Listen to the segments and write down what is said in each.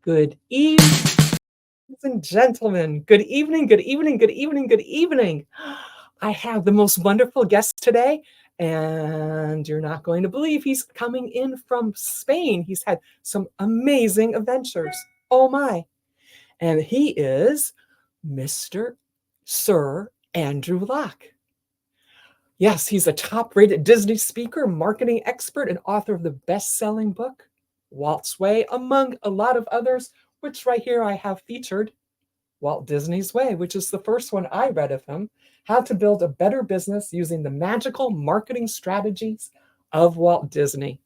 Good evening, ladies and gentlemen. Good evening, good evening, good evening, good evening. I have the most wonderful guest today, and you're not going to believe he's coming in from Spain. He's had some amazing adventures. Oh my. And he is Mr. Sir Andrew Locke. Yes, he's a top-rated Disney speaker, marketing expert, and author of the best-selling book, Walt's Way, among a lot of others, which right here I have featured, Walt Disney's Way, which is the first one I read of him, How to Build a Better Business Using the Magical Marketing Strategies of Walt Disney.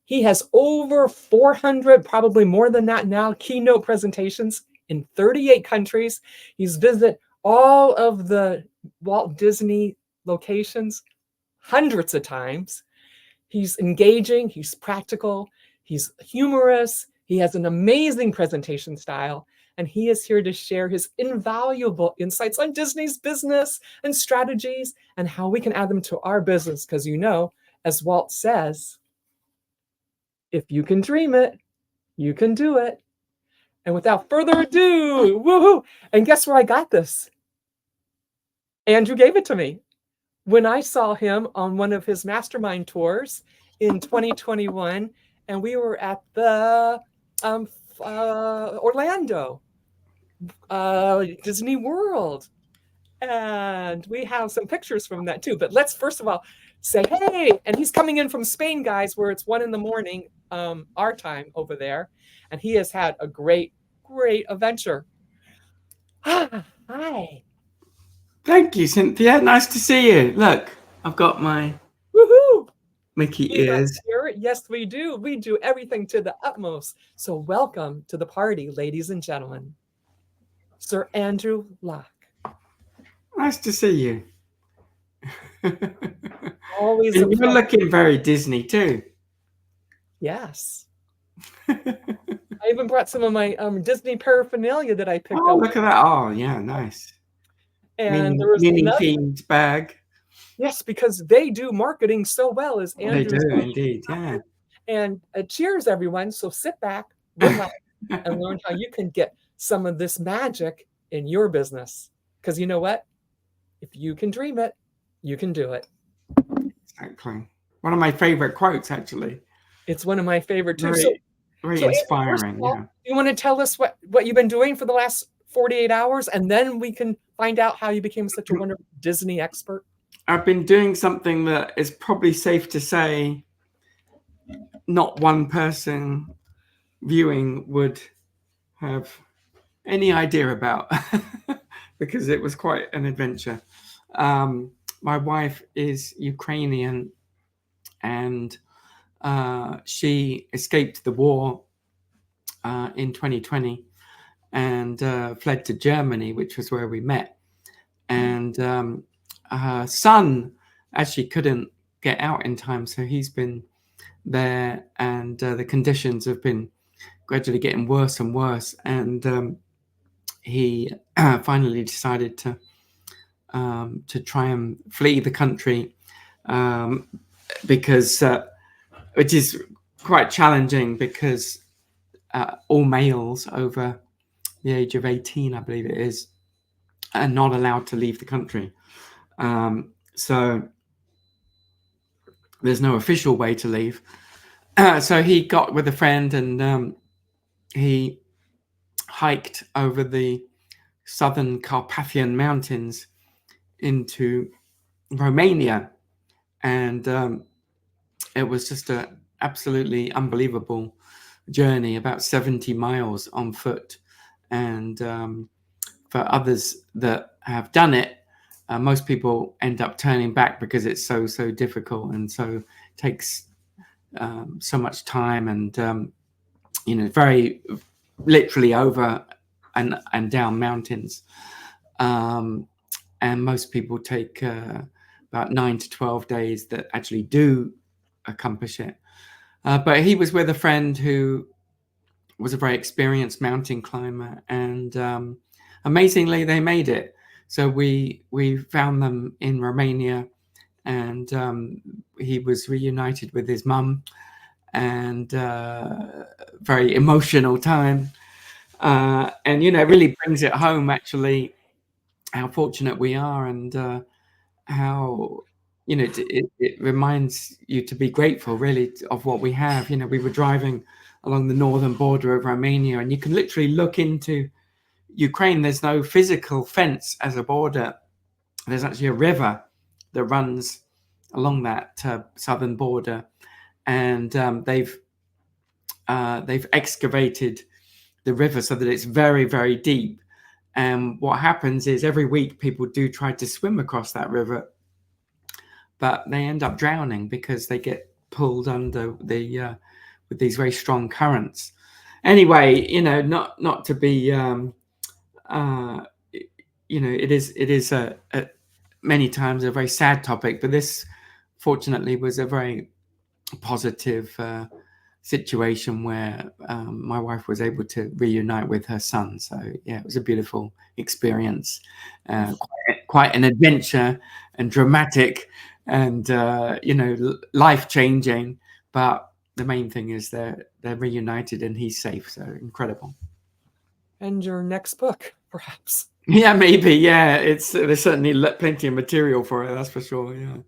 He has over 400, probably more than that now, keynote presentations in 38 countries. He's visited all of the Walt Disney locations hundreds of times. He's engaging, he's practical, he's humorous, he has an amazing presentation style, and he is here to share his invaluable insights on Disney's business and strategies and how we can add them to our business. Because you know, as Walt says, if you can dream it, you can do it. And without further ado, woohoo! And guess where I got this? Andrew gave it to me when I saw him on one of his mastermind tours in 2021, and we were at the Orlando Disney World, and we have some pictures from that too. But let's first of all say hey, and he's coming in from Spain, guys, where it's 1 a.m. Our time over there, and he has had a great adventure. Hi. Thank you, Cynthia. Nice to see you. Look, I've got my Woohoo! Mickey ears. Yes, we do. We do everything to the utmost. So welcome to the party, ladies and gentlemen. Sir Andrew Locke. Nice to see you. Always. And you're looking very Disney too. Yes. I even brought some of my Disney paraphernalia that I picked up. Oh, look at that. Oh, yeah, nice. And there was mini themed bag. Yes, because they do marketing so well, as Andrew. They do indeed, yeah. And cheers, everyone. So sit back, relax, and learn how you can get some of this magic in your business. Because you know what? If you can dream it, you can do it. Exactly. One of my favorite quotes, actually. It's one of my favorite too. Very inspiring. Yeah. You want to tell us what you've been doing for the last 48 hours, and then we can find out how you became such a wonderful Disney expert? I've been doing something that is probably safe to say not one person viewing would have any idea about because it was quite an adventure. My wife is Ukrainian, and she escaped the war in 2020 and fled to Germany, which was where we met. And her son actually couldn't get out in time, so he's been there, and the conditions have been gradually getting worse and worse. And he finally decided to try and flee the country, because which is quite challenging, because all males over the age of 18, I believe it is, are not allowed to leave the country. So there's no official way to leave. So he got with a friend, and he hiked over the southern Carpathian Mountains into Romania. And it was just an absolutely unbelievable journey, about 70 miles on foot. And for others that have done it, most people end up turning back because it's so difficult, and so takes so much time, and very literally over and down mountains, and most people take about 9 to 12 days that actually do accomplish it. But he was with a friend who was a very experienced mountain climber, and amazingly they made it. So we found them in Romania, and he was reunited with his mum, and very emotional time. And it really brings it home, actually, how fortunate we are, and how it reminds you to be grateful, really, of what we have. We were driving along the northern border of Romania, and you can literally look into Ukraine. There's no physical fence as a border. There's actually a river that runs along that southern border, and they've excavated the river so that it's very, very deep. And what happens is every week people do try to swim across that river, but they end up drowning because they get pulled under with these very strong currents. Anyway, not to be it is a many times a very sad topic, but this fortunately was a very positive situation where my wife was able to reunite with her son. So yeah, it was a beautiful experience, quite an adventure, and dramatic, and life changing. But the main thing is they're reunited and he's safe. So incredible. And your next book, perhaps. Yeah, maybe. Yeah, there's certainly plenty of material for it. That's for sure. Yeah.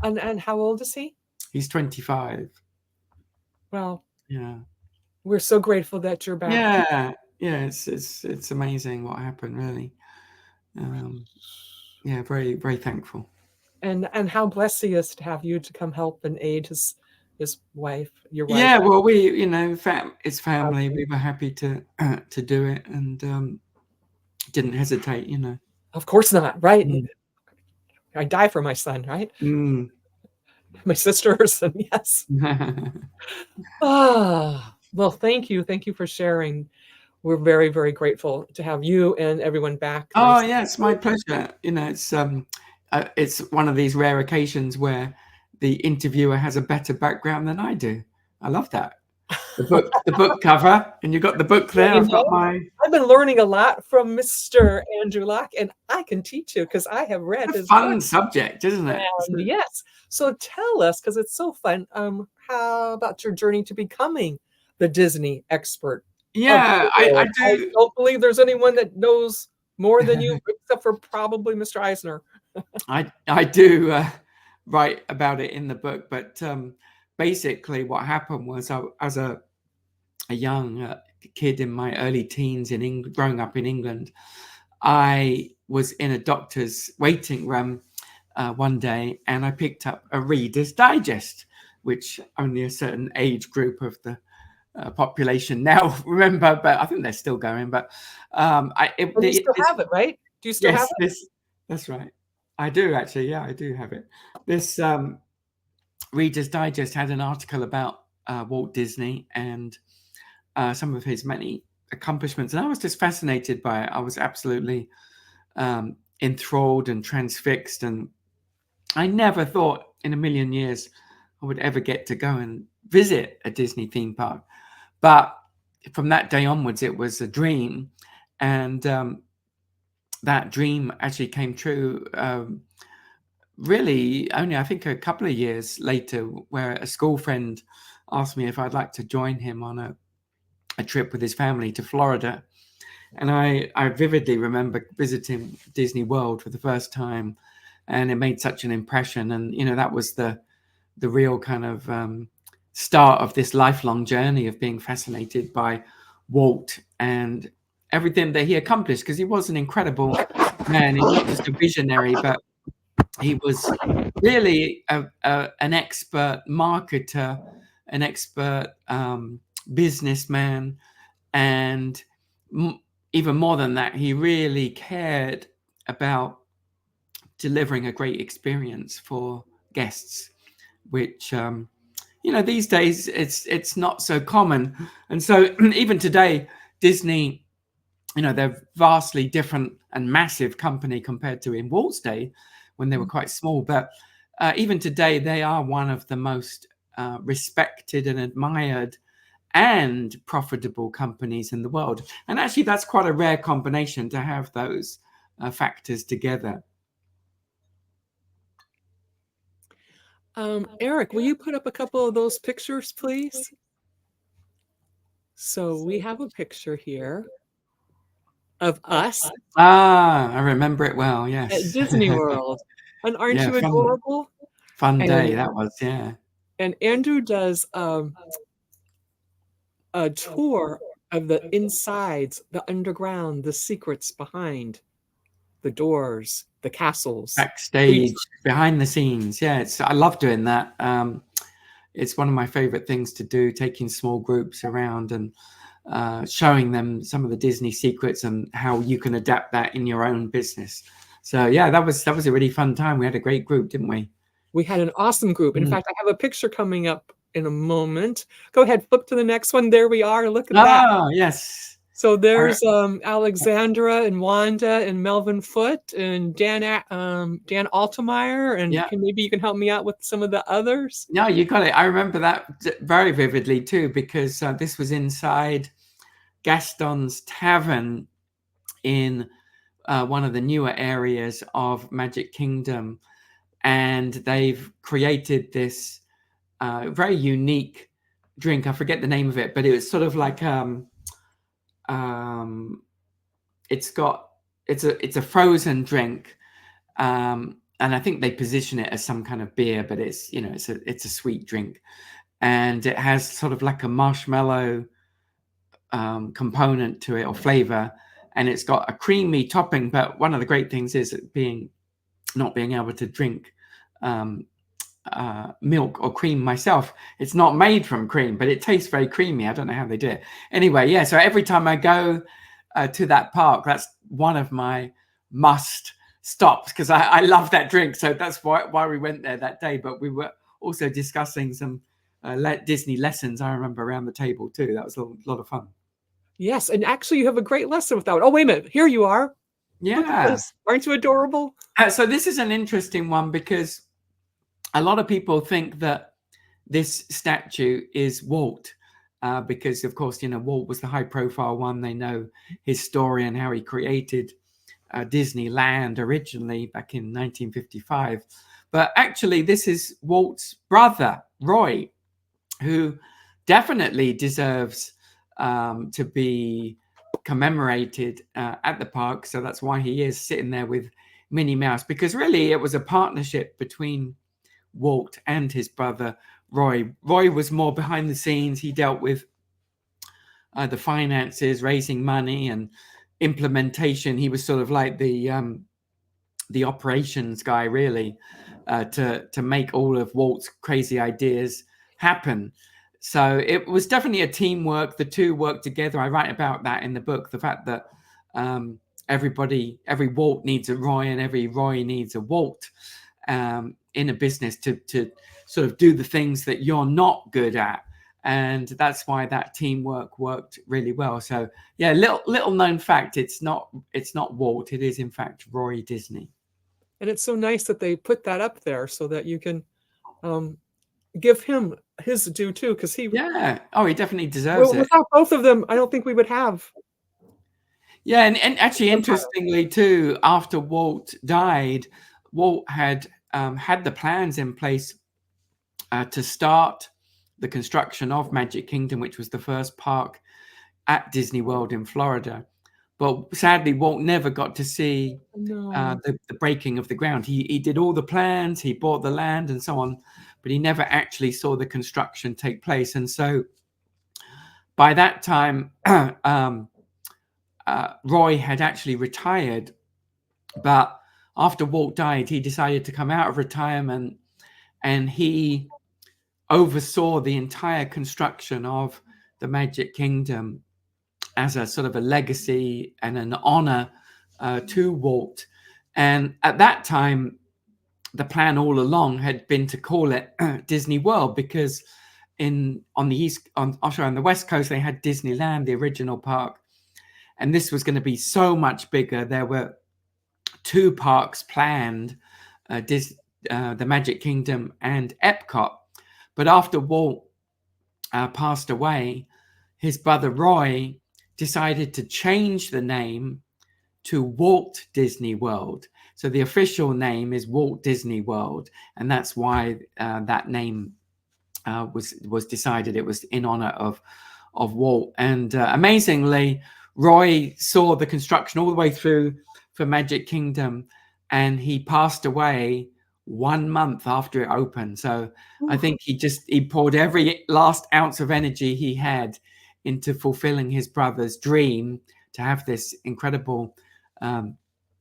And how old is he? He's 25. Well, yeah, we're so grateful that you're back. Yeah. It's amazing what happened, really. Yeah, very, very thankful. And how blessed he is to have you to come help and aid his wife, your wife. Yeah, well, we, it's family. We were happy to do it, and didn't hesitate. Of course not, right? I die for my son, right? My sisters, and yes. Well, thank you for sharing. We're very, very grateful to have you and everyone back. Oh, yeah, it's my pleasure. It's one of these rare occasions where the interviewer has a better background than I do. I love that. The book cover, and you got the book there. I've been learning a lot from Mr. Andrew Locke, and I can teach you because I have read his fun subject, isn't it? And yes. So tell us, because it's so fun, how about your journey to becoming the Disney expert? Yeah, I do. I don't believe there's anyone that knows more than you, except for probably Mr. Eisner. I do write about it in the book, but basically what happened was, as a young kid in my early teens growing up in England, I was in a doctor's waiting room one day, and I picked up a Reader's Digest, which only a certain age group of the population now remember, but I think they're still going. But you still have it, right? Do you still have it? That's right. I do, actually. Yeah, I do have it. This Reader's Digest had an article about Walt Disney and some of his many accomplishments, and I was just fascinated by it. I was absolutely enthralled and transfixed, and I never thought in a million years I would ever get to go and visit a Disney theme park. But from that day onwards, it was a dream, and that dream actually came true really only, I think, a couple of years later, where a school friend asked me if I'd like to join him on a trip with his family to Florida. And I vividly remember visiting Disney World for the first time, and it made such an impression. And that was the real kind of start of this lifelong journey of being fascinated by Walt and everything that he accomplished, because he was an incredible man. He was not just a visionary, but he was really an expert marketer, an expert businessman, and even more than that, he really cared about delivering a great experience for guests, which these days it's not so common. And so even today, Disney, they're vastly different and massive company compared to in Walt's day when they were quite small. But even today, they are one of the most respected and admired and profitable companies in the world. And actually, that's quite a rare combination to have those factors together. Eric, will you put up a couple of those pictures, please? So we have a picture here of us Ah, I remember it well. at Yes. Disney World. And aren't Yeah, you fun adorable? fun day And that was. Yeah. Andrew does a tour of the insides, the underground, the secrets behind the doors, the castles. Backstage, behind the scenes. Yeah, I love doing that. It's one of my favorite things to do, taking small groups around and showing them some of the Disney secrets and how you can adapt that in your own business. So yeah, that was a really fun time. We had a great group, didn't we? We had an awesome group. In fact, I have a picture coming up in a moment. Go ahead, flip to the next one. There we are. Look at that. Oh, yes. So there's Alexandra and Wanda and Melvin Foote and Dan Altemeyer. And Yeah. maybe you can help me out with some of the others. No, you got it. I remember that very vividly too, because this was inside Gaston's Tavern in one of the newer areas of Magic Kingdom, and they've created this very unique drink. I forget the name of it, but it was sort of like it's a frozen drink, and I think they position it as some kind of beer, but it's it's a sweet drink, and it has sort of like a marshmallow component to it or flavor, and it's got a creamy topping. But one of the great things is not being able to drink milk or cream myself. It's not made from cream, but it tastes very creamy. I don't know how they do it. Anyway, yeah. So every time I go to that park, that's one of my must stops because I love that drink. So that's why we went there that day. But we were also discussing some Disney lessons. I remember around the table too. That was a lot of fun. Yes, and actually you have a great lesson with that one. Oh, wait a minute. Here you are. Yeah. Look at this. Aren't you adorable? So this is an interesting one because a lot of people think that this statue is Walt, because of course, Walt was the high profile one. They know his story and how he created Disneyland originally back in 1955. But actually, this is Walt's brother, Roy, who definitely deserves to be commemorated at the park. So that's why he is sitting there with Minnie Mouse, because really it was a partnership between Walt and his brother Roy. Roy was more behind the scenes. He dealt with the finances, raising money, and implementation. He was sort of like the operations guy, really, to make all of Walt's crazy ideas happen. So it was definitely a teamwork. The two worked together. I write about that in the book. The fact that every Walt needs a Roy, and every Roy needs a Walt in a business to sort of do the things that you're not good at. And that's why that teamwork worked really well. So yeah, little known fact, it's not Walt, it is in fact Roy Disney. And it's so nice that they put that up there so that you can give him his due too, because he he definitely deserves it. Without both of them, I don't think we would have. Yeah, and actually, interestingly too, after Walt died, Walt had had the plans in place to start the construction of Magic Kingdom, which was the first park at Disney World in Florida. But sadly, Walt never got to see the breaking of the ground. He did all the plans, he bought the land and so on, but he never actually saw the construction take place. And so by that time, Roy had actually retired. But after Walt died, he decided to come out of retirement, and he oversaw the entire construction of the Magic Kingdom as a sort of a legacy and an honor to Walt. And at that time, the plan all along had been to call it Disney World, because on the West Coast, they had Disneyland, the original park, and this was going to be so much bigger. There were two parks planned, the Magic Kingdom and Epcot. But after Walt passed away, his brother Roy decided to change the name to Walt Disney World. So the official name is Walt Disney World, and that's why that name was decided. It was in honor of Walt. And amazingly, Roy saw the construction all the way through for Magic Kingdom, and he passed away 1 month after it opened. So I think he poured every last ounce of energy he had into fulfilling his brother's dream to have this incredible,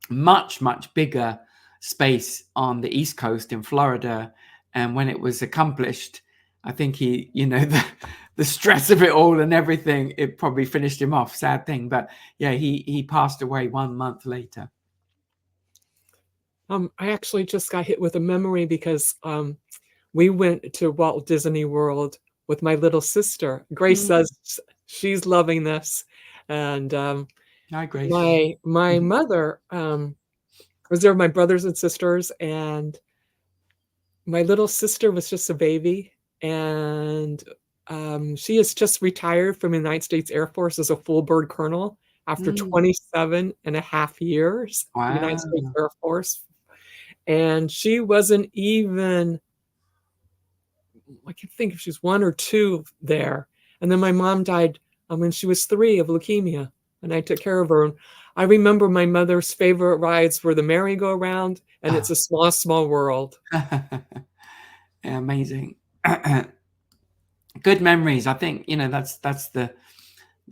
much bigger space on the East Coast in Florida. And when it was accomplished, I think he, the stress of it all and everything, it probably finished him off. Sad thing, but yeah, he passed away 1 month later. I actually just got hit with a memory because we went to Walt Disney World with my little sister. Grace says she's loving this, and Hi, Grace. my mother was there with my brothers and sisters, and my little sister was just a baby, and she has just retired from the United States Air Force as a full bird colonel after 27 and a half years in the United States Air Force. And she wasn't even, I can think if she was 1 or 2 there. And then my mom died when she was 3 of leukemia, and I took care of her. And I remember my mother's favorite rides were the merry-go-round and It's a Small, Small World. Amazing. Good memories. I think, that's the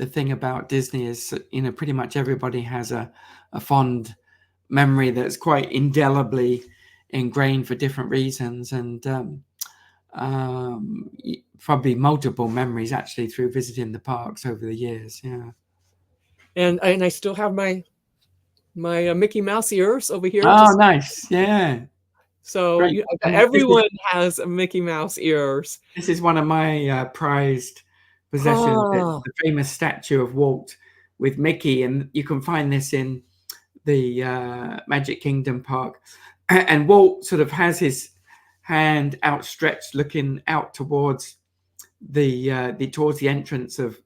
thing about Disney is, pretty much everybody has a fond memory that's quite indelibly ingrained for different reasons, and probably multiple memories actually through visiting the parks over the years. Yeah. And I still have my Mickey Mouse ears over here. Oh, nice. Yeah. So everyone has a Mickey Mouse ears. This is one of my prized possessions. The famous statue of Walt with Mickey, and you can find this in the Magic Kingdom park. And Walt sort of has his hand outstretched, looking out towards the entrance of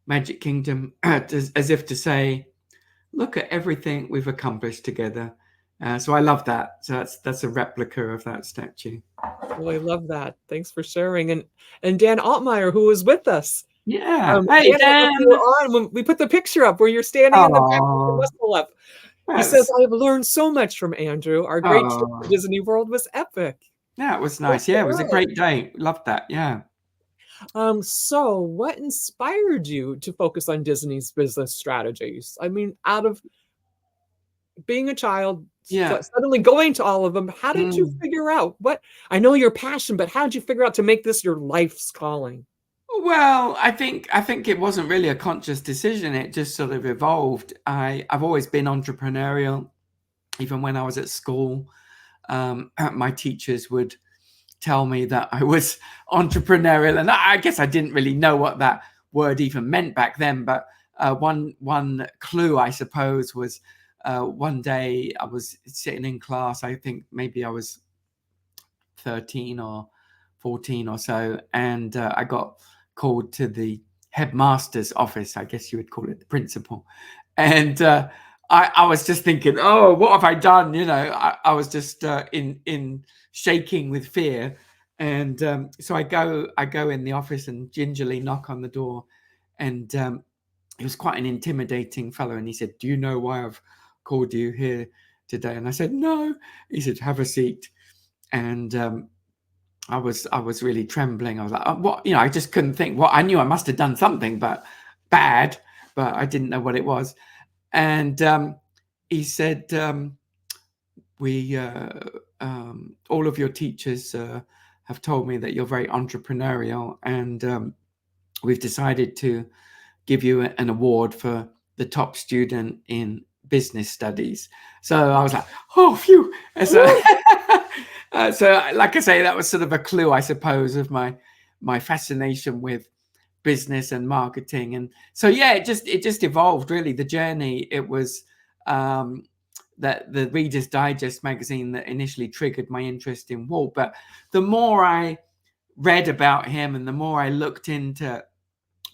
Magic Kingdom, as if to say, "Look at everything we've accomplished together." So I love that. So that's a replica of that statue. Well, I love that. Thanks for sharing. And Dan Altmeyer, who was with us. Yeah. Hey, Dan. You were on when we put the picture up where you're standing in the back with the muscle up. He says, "I have learned so much from Andrew. Our great trip to Disney World was epic." Yeah, it was nice. Yeah, it was a great day. Loved that. Yeah. So what inspired you to focus on Disney's business strategies? I mean, out of being a child, suddenly going to all of them, how did you figure out what? I know your passion, but how did you figure out to make this your life's calling? Well, I think it wasn't really a conscious decision. It just sort of evolved. I've always been entrepreneurial. Even when I was at school, my teachers would tell me that I was entrepreneurial, and I guess I didn't really know what that word even meant back then. But one clue, I suppose, was one day I was sitting in class. I think maybe I was 13 or 14 or so, and I got called to the headmaster's office. I guess you would call it the principal. And I was just thinking, oh, what have I done? I was just in shaking with fear. And so I go in the office and gingerly knock on the door. And he was quite an intimidating fellow. And he said, "Do you know why I've called you here today?" And I said, "No." He said, "Have a seat." And I was really trembling. I was like, "Oh, what?" I just couldn't think. What? I knew I must have done something, but bad, but I didn't know what it was. And he said, "We all of your teachers have told me that you're very entrepreneurial, and we've decided to give you an award for the top student in business studies." So I was like, "Oh, phew!" So, like I say, that was sort of a clue, I suppose, of my fascination with business and marketing. And so, yeah, it just evolved, really. The journey, it was that the Reader's Digest magazine that initially triggered my interest in Walt. But the more I read about him and the more I looked into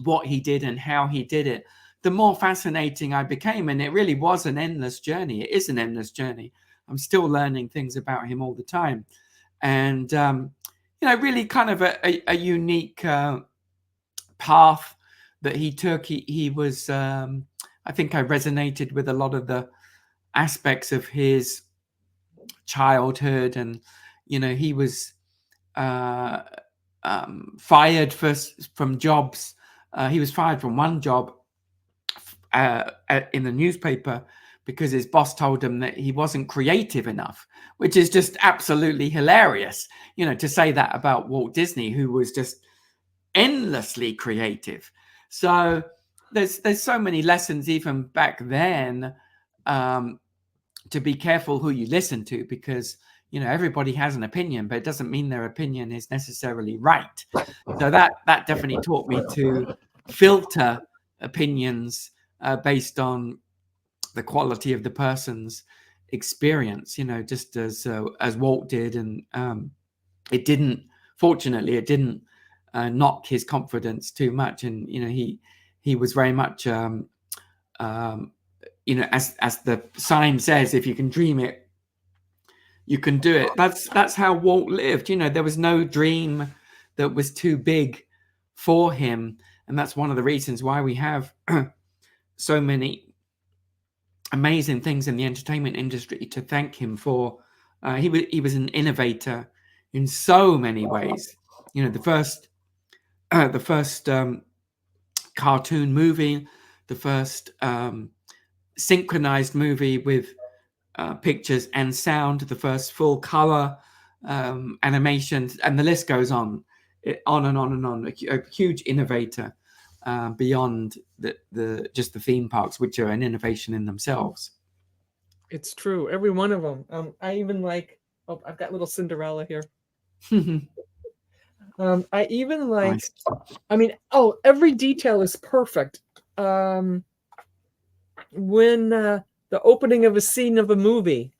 what he did and how he did it, the more fascinating I became. And it really was an endless journey. It is an endless journey. I'm still learning things about him all the time. And, really kind of a unique path that he took. He was, I think I resonated with a lot of the aspects of his childhood. And, he was fired from jobs. He was fired from one job in the newspaper because his boss told him that he wasn't creative enough, which is just absolutely hilarious, to say that about Walt Disney, who was just endlessly creative. So there's so many lessons even back then, to be careful who you listen to, because everybody has an opinion, but it doesn't mean their opinion is necessarily right. So that definitely taught me to filter opinions based on the quality of the person's experience, just as Walt did. And fortunately it didn't knock his confidence too much. And he was very much as the sign says, if you can dream it, you can do it. That's how Walt lived. There was no dream that was too big for him. And that's one of the reasons why we have so many amazing things in the entertainment industry to thank him for. He was an innovator in so many ways. The first cartoon movie, the first synchronized movie with pictures and sound, the first full color animations, and the list goes on and on and on. A huge innovator beyond just the theme parks, which are an innovation in themselves. It's true, every one of them. I even like. Oh, I've got little Cinderella here. I even like. Nice. I mean, every detail is perfect. When the opening of a scene of a movie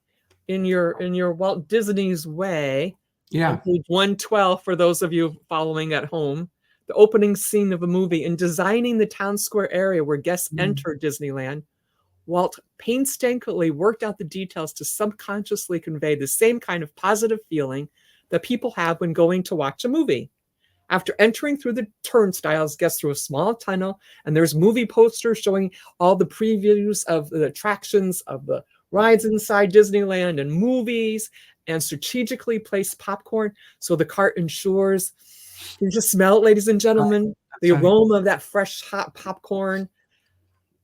in your Walt Disney's Way, on page 112, for those of you following at home, the opening scene of a movie, in designing the town square area where guests enter Disneyland, Walt painstakingly worked out the details to subconsciously convey the same kind of positive feeling that people have when going to watch a movie. After entering through the turnstiles, guests through a small tunnel, and there's movie posters showing all the previews of the attractions of the rides inside Disneyland and movies, and strategically placed popcorn so the cart ensures. You just smell it, ladies and gentlemen, the aroma of that fresh, hot popcorn.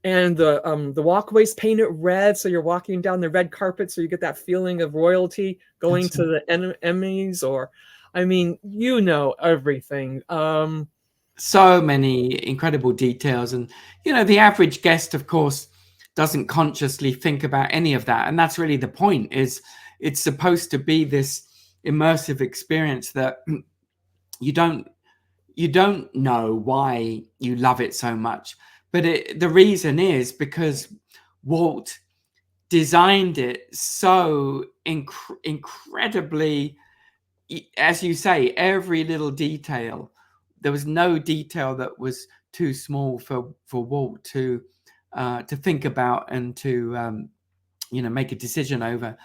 And the walkways painted red, so you're walking down the red carpet, so you get that feeling of royalty going to the Emmys, or, I mean, everything. So many incredible details. And, the average guest, of course, doesn't consciously think about any of that. And that's really the point, is it's supposed to be this immersive experience that you don't know why you love it so much. But the reason is because Walt designed it so incredibly, as you say, every little detail. There was no detail that was too small for Walt to think about and to make a decision over.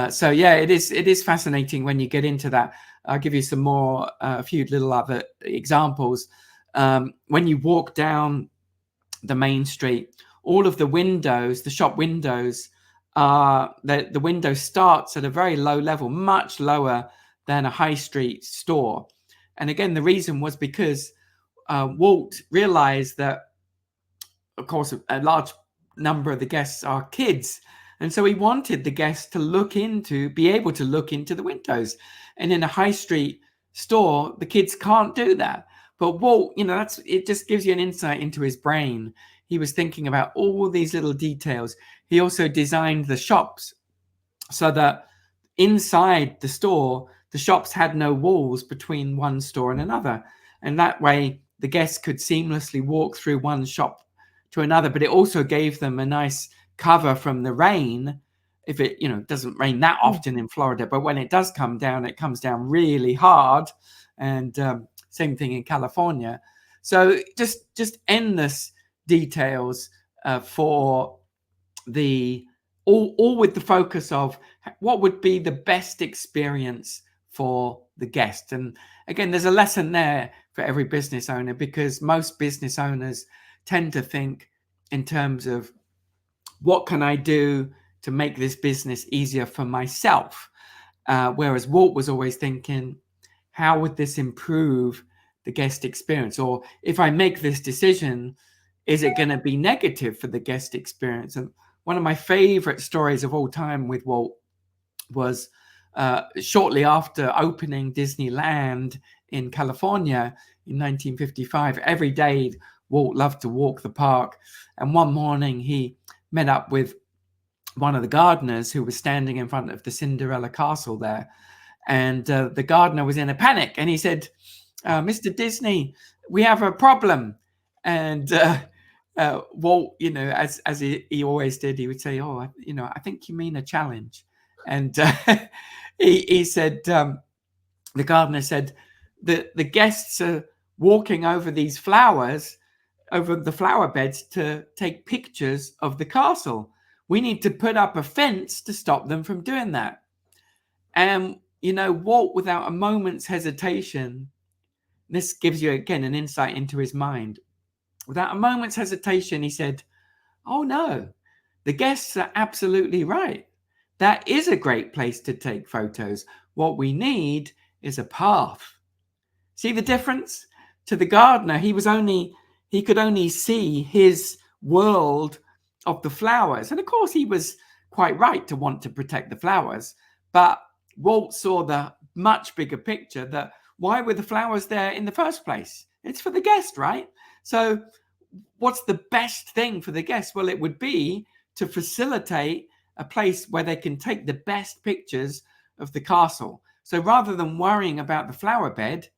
So yeah, it is fascinating when you get into that. I'll give you some more, a few little other examples. When you walk down the main street, all of the windows, the shop windows, the window starts at a very low level, much lower than a high street store. And again, the reason was because Walt realized that, of course, a large number of the guests are kids. And so he wanted the guests to be able to look into the windows. And in a high street store, the kids can't do that. But Walt, it just gives you an insight into his brain. He was thinking about all these little details. He also designed the shops so that inside the store, the shops had no walls between one store and another. And that way, the guests could seamlessly walk through one shop to another. But it also gave them a nice cover from the rain. If it, doesn't rain that often in Florida, but when it does come down, it comes down really hard. And same thing in California. So just endless details for the all with the focus of what would be the best experience for the guest. And again, there's a lesson there for every business owner, because most business owners tend to think in terms of what can I do to make this business easier for myself, whereas Walt was always thinking, how would this improve the guest experience? Or if I make this decision, is it going to be negative for the guest experience? And one of my favorite stories of all time with Walt was shortly after opening Disneyland in California in 1955. Every day, Walt loved to walk the park. And one morning, he met up with one of the gardeners who was standing in front of the Cinderella castle there. And the gardener was in a panic. And he said, Mr. Disney, we have a problem. And Walt, as he always did, he would say, oh, I think you mean a challenge. And he said, the gardener said, the guests are walking over these flowers, over the flower beds, to take pictures of the castle. We need to put up a fence to stop them from doing that. And, Walt, without a moment's hesitation, this gives you, again, an insight into his mind. Without a moment's hesitation, he said, oh, no, the guests are absolutely right. That is a great place to take photos. What we need is a path. See the difference? To the gardener, he could only see his world of the flowers. And of course, he was quite right to want to protect the flowers. But Walt saw the much bigger picture, that why were the flowers there in the first place? It's for the guest, right? So what's the best thing for the guest? Well, it would be to facilitate a place where they can take the best pictures of the castle. So rather than worrying about the flower bed,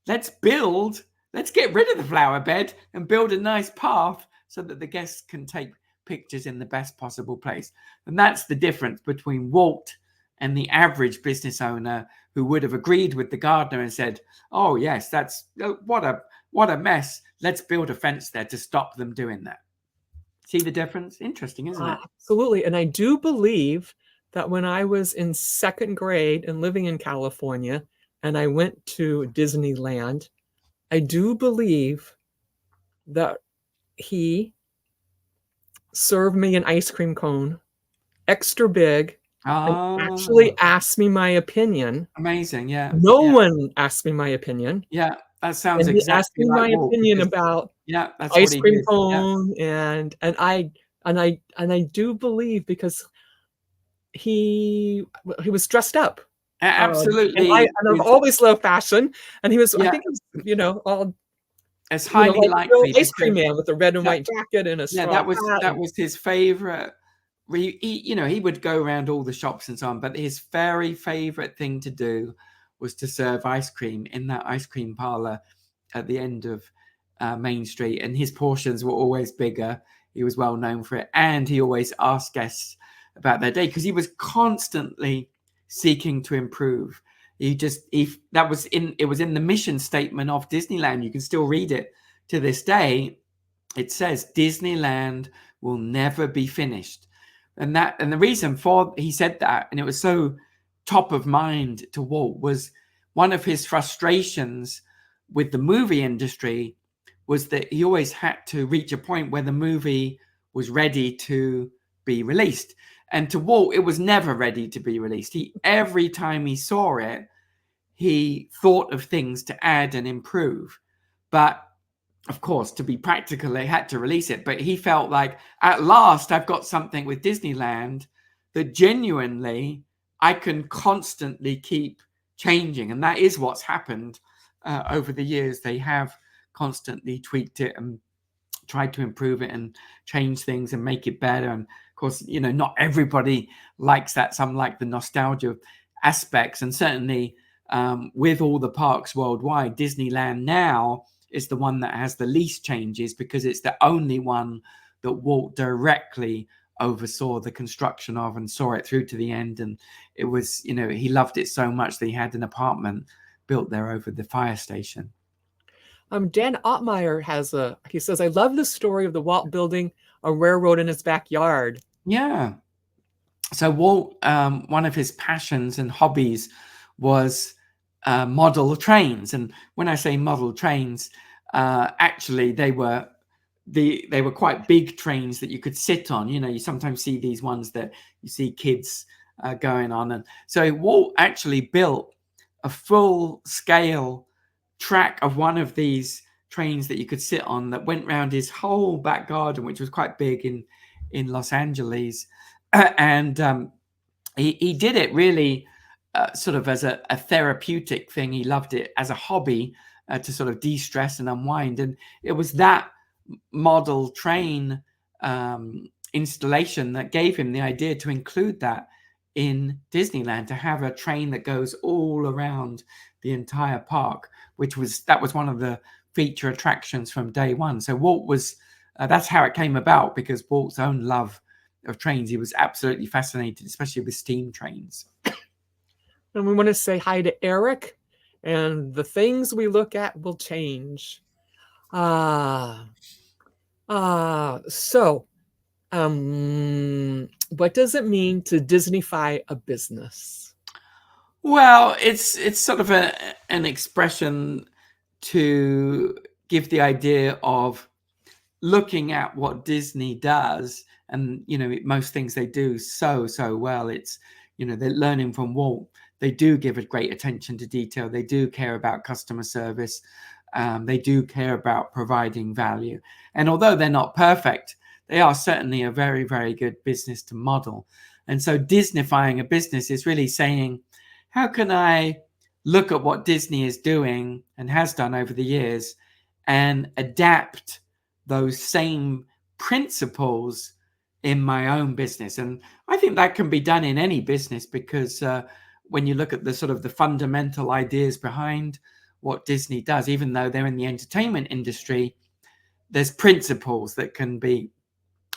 let's get rid of the flower bed and build a nice path so that the guests can take pictures in the best possible place. And that's the difference between Walt and the average business owner, who would have agreed with the gardener and said, oh yes, that's what a mess. Let's build a fence there to stop them doing that. See the difference? Interesting, isn't it? Absolutely. And I do believe that when I was in second grade and living in California, and I went to Disneyland, I do believe that he served me an ice cream cone, extra big, and actually asked me my opinion. Amazing, yeah. No one asked me my opinion. Yeah, that sounds And he asked exactly me like my Walt, opinion about that's ice what he cream did. cone, and I do believe, because he was dressed up. Absolutely. And I've always loved fashion, and he was, Yeah. I think it was, all it's highly likely, ice cream man with a red and white jacket and a straw hat. that was his favorite. He would go around all the shops and so on, but his very favorite thing to do was to serve ice cream in that ice cream parlor at the end of Main Street, and his portions were always bigger. He was well known for it, and he always asked guests about their day, because he was constantly seeking to improve. It was in the mission statement of Disneyland. You can still read it to this day. It says Disneyland will never be finished. And the reason for he said that, and it was so top of mind to Walt, was one of his frustrations with the movie industry was that he always had to reach a point where the movie was ready to be released. And to Walt, it was never ready to be released. Every time he saw it, he thought of things to add and improve. But of course, to be practical, they had to release it. But he felt like, at last, I've got something with Disneyland that genuinely I can constantly keep changing. And that is what's happened over the years. They have constantly tweaked it and tried to improve it and change things and make it better. And of course, not everybody likes that. Some like the nostalgia aspects. And certainly with all the parks worldwide, Disneyland now is the one that has the least changes, because it's the only one that Walt directly oversaw the construction of and saw it through to the end. And it was, he loved it so much that he had an apartment built there over the fire station. Dan Ottmeyer he says, I love the story of the Walt building a railroad in his backyard. Yeah. So Walt, one of his passions and hobbies was model trains. And when I say model trains, actually they were quite big trains that you could sit on. You sometimes see these ones that you see kids going on. And so Walt actually built a full scale track of one of these trains that you could sit on that went round his whole back garden, which was quite big in Los Angeles. And he did it really sort of as a therapeutic thing. He loved it as a hobby to sort of de-stress and unwind. And it was that model train installation that gave him the idea to include that in Disneyland, to have a train that goes all around the entire park, that was one of the feature attractions from day one. So Walt was that's how it came about, because Walt's own love of trains, he was absolutely fascinated, especially with steam trains. And we want to say hi to Eric, and the things we look at will change. So what does it mean to Disnify a business? Well, it's sort of an expression to give the idea of looking at what Disney does, and most things they do so well. It's they're learning from Walt. They do give a great attention to detail. They do care about customer service. They do care about providing value. And although they're not perfect, they are certainly a very, very good business to model. And so Disnifying a business is really saying, how can I look at what Disney is doing and has done over the years and adapt those same principles in my own business? And I think that can be done in any business, because when you look at the sort of the fundamental ideas behind what Disney does, even though they're in the entertainment industry, there's principles that can be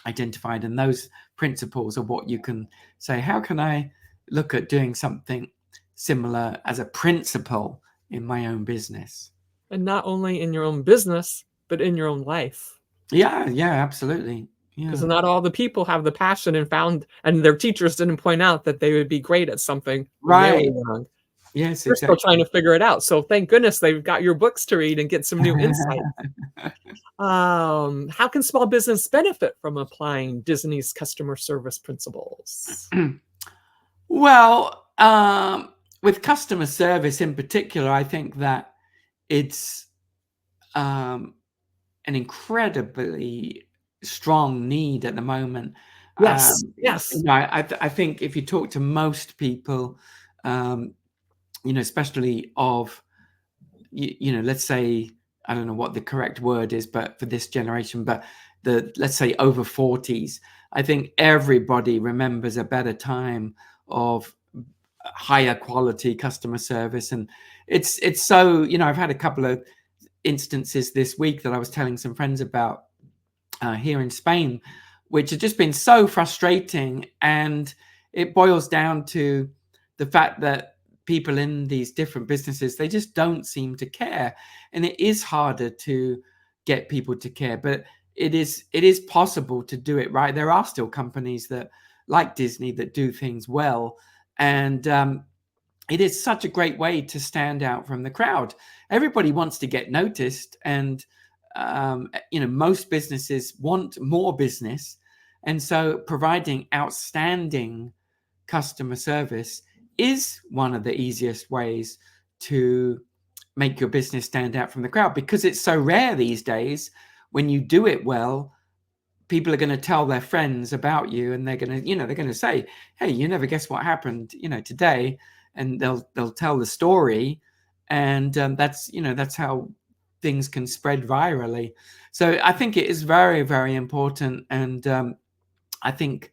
identified, and those principles are what you can say, how can I look at doing something similar as a principle in my own business? And not only in your own business, but in your own life. Yeah, absolutely. Because not all the people have the passion and their teachers didn't point out that they would be great at something when they were young. Yes, They're still trying to figure it out. So thank goodness they've got your books to read and get some new insight. How can small business benefit from applying Disney's customer service principles? Well, with customer service in particular, I think that it's an incredibly strong need at the moment. Yes. I think if you talk to most people, especially of, let's say, I don't know what the correct word is, but for this generation, but let's say over 40s, I think everybody remembers a better time of higher quality customer service. And it's so, I've had a couple of instances this week that I was telling some friends about here in Spain, which have just been so frustrating. And it boils down to the fact that people in these different businesses, they just don't seem to care. And it is harder to get people to care, but it is possible to do it right. There are still companies that, like Disney, that do things well. And it is such a great way to stand out from the crowd. Everybody wants to get noticed, and most businesses want more business. And so providing outstanding customer service is one of the easiest ways to make your business stand out from the crowd, because it's so rare these days. When you do it well, people are going to tell their friends about you, and they're going to say, hey, you never guess what happened today, and they'll tell the story, and that's how things can spread virally. So I think it is very, very important. And I think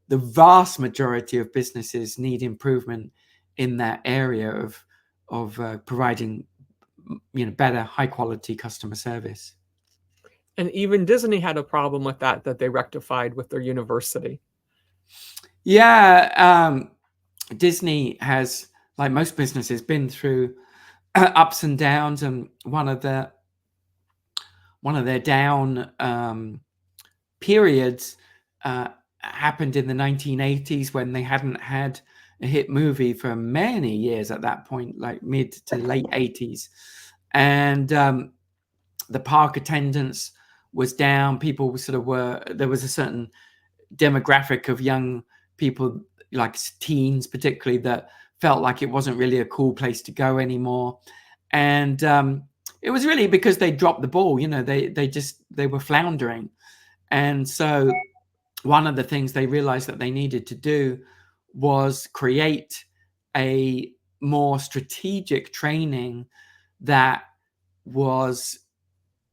the vast majority of businesses need improvement in that area of providing better, high quality customer service. And even Disney had a problem with that they rectified with their university. Yeah, Disney has, like most businesses, been through ups and downs, and one of the one of their down periods happened in the 1980s, when they hadn't had a hit movie for many years at that point, like mid to late 80s. And the park attendance was down. People there was a certain demographic of young people, like teens particularly, that felt like it wasn't really a cool place to go anymore. And it was really because they dropped the ball. They were floundering. And so one of the things they realized that they needed to do was create a more strategic training that was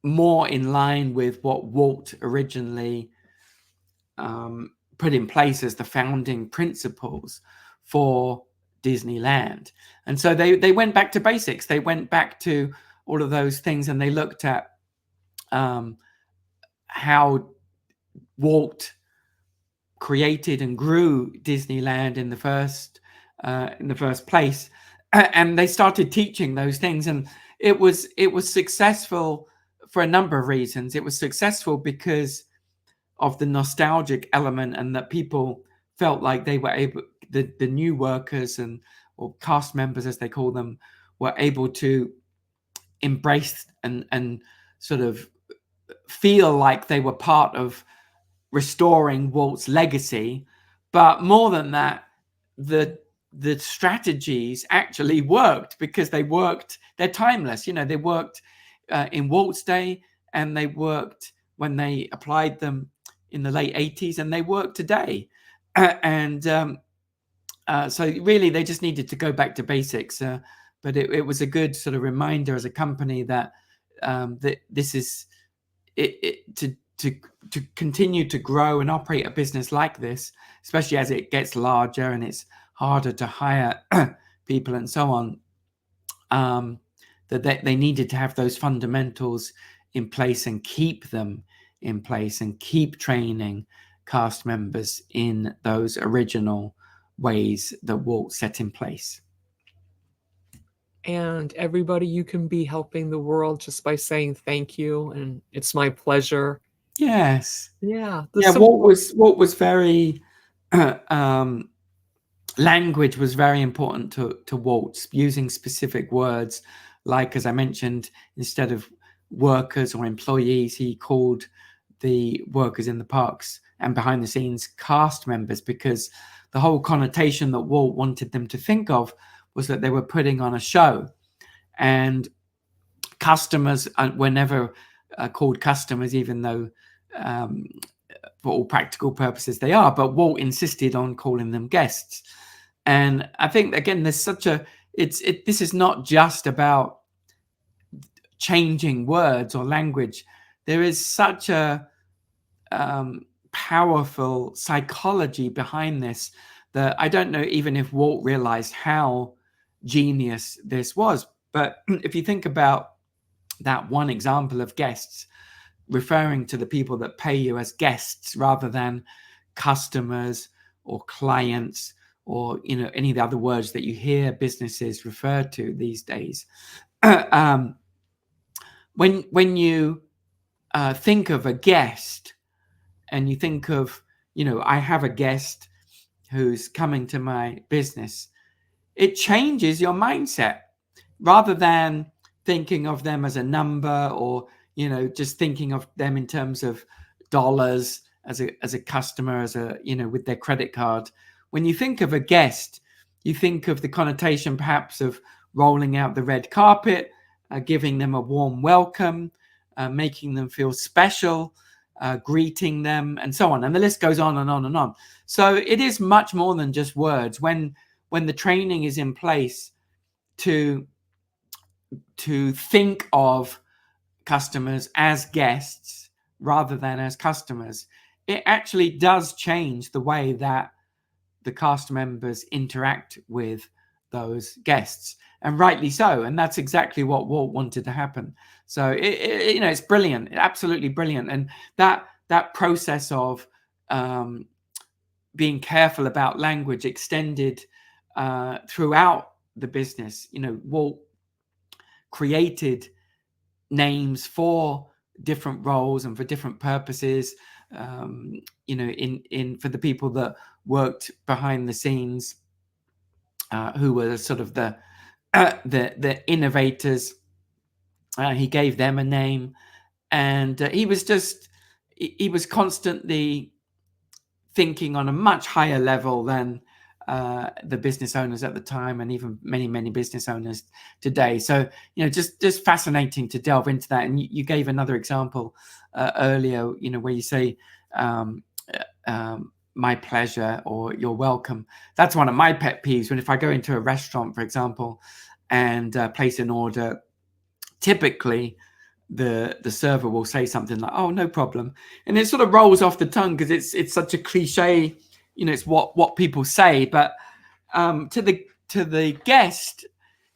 more in line with what Walt originally put in place as the founding principles for Disneyland. And so they went back to basics. They went back to all of those things, and they looked at how Walt created and grew Disneyland in the first place, and they started teaching those things. And it was successful for a number of reasons. It was successful because of the nostalgic element, and that people felt like they were able, the new workers or cast members as they call them, were able to embrace and sort of feel like they were part of restoring Walt's legacy. But more than that, the strategies actually worked, because they're timeless. They worked in Walt's day, and they worked when they applied them in the late 80s, and they work today. And so really they just needed to go back to basics. But it was a good sort of reminder as a company that that this is to continue to grow and operate a business like this, especially as it gets larger and it's harder to hire people and so on, that they needed to have those fundamentals in place and keep them in place, and keep training cast members in those original ways that Walt set in place. And everybody, you can be helping the world just by saying thank you, and it's my pleasure. Yes. Yeah. Walt was very language was very important to Walt, using specific words, like, as I mentioned, instead of workers or employees, he called the workers in the parks and behind the scenes cast members, because the whole connotation that Walt wanted them to think of was that they were putting on a show. And customers were never called customers, even though for all practical purposes they are, but Walt insisted on calling them guests. And I think, again, there's such a this is not just about changing words or language. There is such a powerful psychology behind this that I don't know even if Walt realized how genius this was. But if you think about that one example of guests, referring to the people that pay you as guests rather than customers or clients, or any of the other words that you hear businesses refer to these days. When you think of a guest, and you think of, I have a guest who's coming to my business, it changes your mindset. Rather than thinking of them as a number, or just thinking of them in terms of dollars as a customer, as with their credit card. When you think of a guest, you think of the connotation perhaps of rolling out the red carpet, giving them a warm welcome, making them feel special, greeting them, and so on. And the list goes on and on and on. So it is much more than just words. When the training is in place to think of customers as guests rather than as customers, it actually does change the way that the cast members interact with those guests, and rightly so. And that's exactly what Walt wanted to happen. So it's brilliant, absolutely brilliant. And that process of being careful about language extended throughout the business. Walt created names for different roles and for different purposes. You know, in for the people that worked behind the scenes, who were sort of the innovators. He gave them a name, and he was constantly thinking on a much higher level than the business owners at the time, and even many business owners today. So, you know, just fascinating to delve into that. And you gave another example earlier, you know, where you say my pleasure or you're welcome. That's one of my pet peeves. When if I go into a restaurant, for example, and place an order, typically the server will say something like, "Oh, no problem," and it sort of rolls off the tongue because it's such a cliche. You know, it's what people say, but to the guest,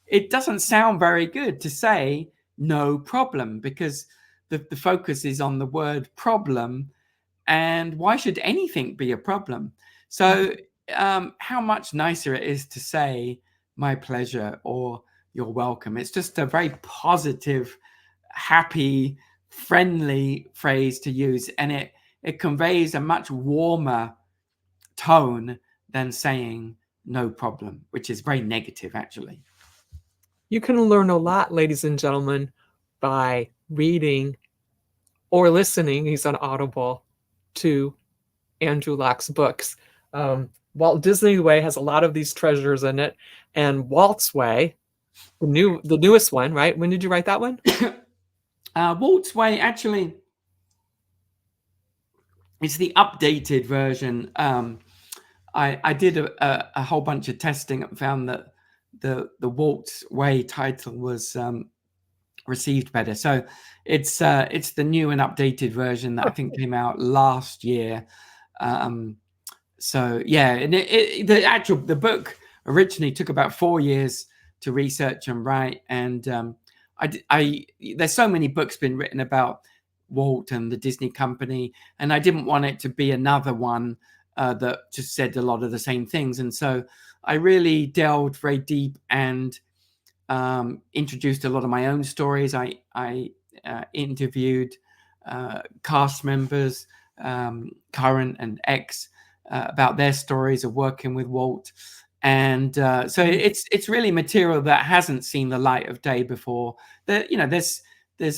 it doesn't sound very good to say no problem, because the focus is on the word problem, and why should anything be a problem? So how much nicer it is to say my pleasure or you're welcome. It's just a very positive, happy, friendly phrase to use, and it conveys a much warmer tone than saying no problem, which is very negative actually. You can learn a lot, ladies and gentlemen, by reading or listening, he's on Audible, to Andrew Locke's books. Walt Disney Way has a lot of these treasures in it, and Walt's Way, the newest one, right? When did you write that one? Walt's Way, actually, it's the updated version. I did a whole bunch of testing and found that the Walt's Way title was received better. So it's the new and updated version that I think came out last year. So yeah, and the book originally took about 4 years to research and write, and there's so many books been written about Walt and the Disney company, and I didn't want it to be another one that just said a lot of the same things. And so I really delved very deep and introduced a lot of my own stories. I interviewed cast members, current and ex, about their stories of working with Walt. And so it's really material that hasn't seen the light of day before. That, you know, there's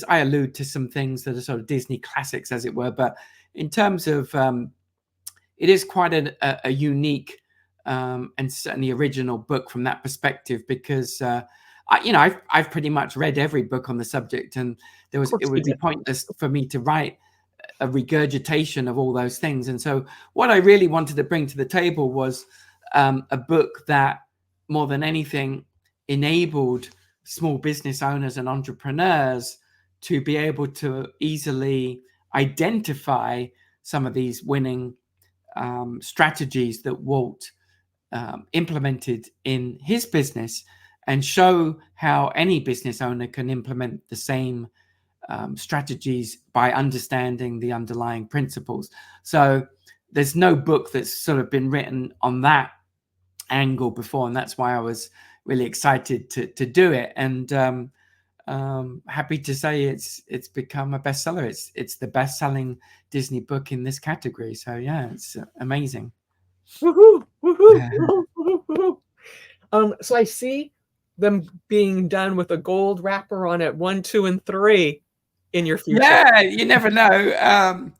I allude to some things that are sort of Disney classics, as it were, but in terms of it is quite a unique and certainly original book from that perspective, because I've pretty much read every book on the subject, and it would be pointless for me to write a regurgitation of all those things. And so what I really wanted to bring to the table was a book that, more than anything, enabled small business owners and entrepreneurs to be able to easily identify some of these winning strategies that Walt implemented in his business, and show how any business owner can implement the same strategies by understanding the underlying principles. So there's no book that's sort of been written on that angle before, and that's why I was really excited to do it. And happy to say it's become a bestseller. It's the best-selling Disney book in this category. So yeah, it's amazing. Woohoo! Woohoo! Woohoo! Woohoo! So I see them being done with a gold wrapper on it, 1, 2, and 3 in your future. Yeah, you never know.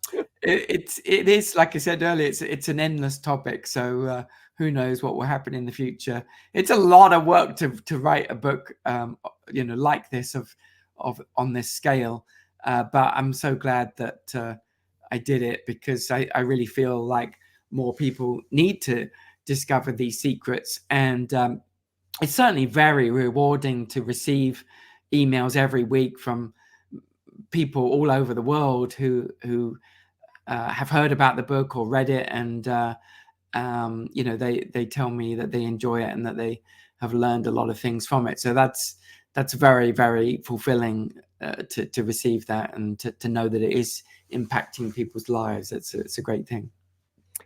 It is, like I said earlier, it's an endless topic. So who knows what will happen in the future? It's a lot of work to write a book, like this on this scale. But I'm so glad that I did it, because I really feel like more people need to discover these secrets. And it's certainly very rewarding to receive emails every week from people all over the world who have heard about the book or read it, and they tell me that they enjoy it and that they have learned a lot of things from it. So that's very, very fulfilling to receive that, and to know that it is impacting people's lives. It's a great thing.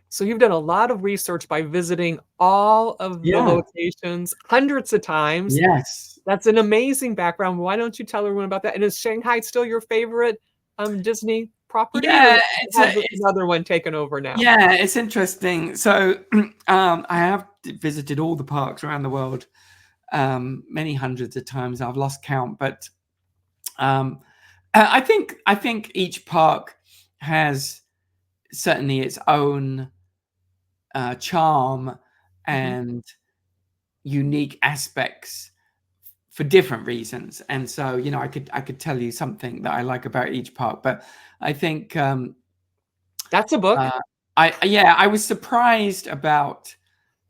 So you've done a lot of research by visiting all of the locations hundreds of times. Yes. That's an amazing background. Why don't you tell everyone about that? And is Shanghai still your favorite Disney property, or Yeah, has another one taken over now? yeah, it's interesting. So I have visited all the parks around the world, many hundreds of times. I've lost count, but um, I think each park has certainly its own charm Mhm. and unique aspects for different reasons. And so, I could tell you something that I like about each park, but I think That's a book. uh, I was surprised about